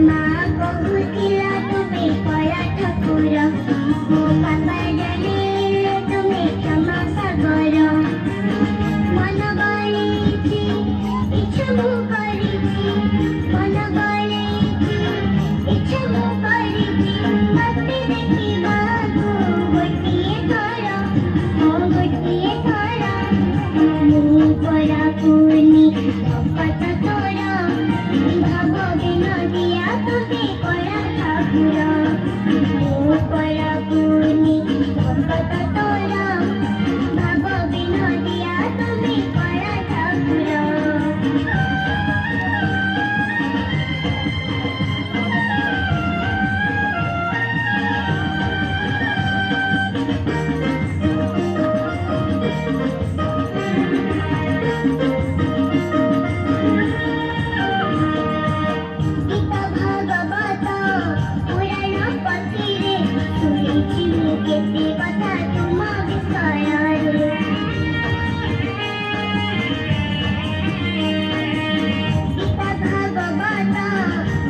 মা কহুছিলা তুমি কয়া ঠাকুর, ମୋ ପାପା ଜାଣିଲେ ତୁମେ କ୍ଷମା ସାଗର। ମନ ଗଳେଇଛି ଇଚ୍ଛା ମୁଁ କରିଛି, ମନ ଗଳେଇଛି ଇଚ୍ଛା ମୁଁ କରିଛି, ମତେ ଦେଖିବାକୁ ଗୋଟିଏ ଥର, ମୋ ଗୋଟିଏ ଥର। ମୁଁ ପରା ପୁଣି ଭକତ ତୋର, ଭାବ ବିନୋଦିଆ ତୁମେ କଳା ଠାକୁର। ମୁଁ ପରା ପୁଣି ଭକତ ତୋର, ଭାବ ବିନୋଦିଆ ତୁମେ କଳା ଠାକୁର। ଗୀତା ଭାଗବତ ପୁରାଣ ପୋଥିରେ ଶୁଣିଛି ମୁଁ କେତେ କଥା ତୁମ ବିଷୟରେ। ଗୀତା ଭାଗବତ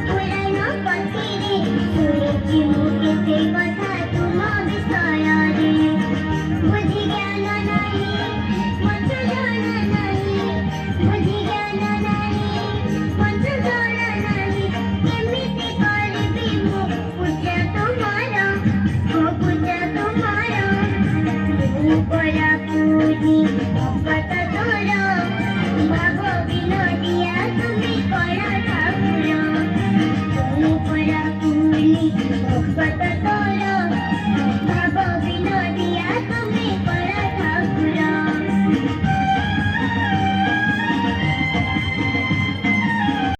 ପୁରାଣ ପୋଥିରେ ଶୁଣିଛି ମୁଁ କେତେ କଥା ତୁମ ବିଷୟରେ। ବୁଝି ଜ୍ଞାନ ନାହିଁ ମତେ ଜଣା ନାହିଁ, ବୁଝି ଜ୍ଞାନ ନାହିଁ ମତେ ଜଣା ନାହିଁ, କେମିତି କରିବି ମୁଁ ପୂଜା ତୁମର, ମୋ ପୂଜା ତୁମର। ମୁଁ ପରା ପୁଣି ଭକତ ତୋର, ଭାବ ବିନୋଦିଆ ତୁମେ କଳା ଠାକୁର। ମୁଁ ପରା ପୁଣି ଭକତ ତୋର, ଭାବ ବିନୋଦିଆ ତୁମେ କଳା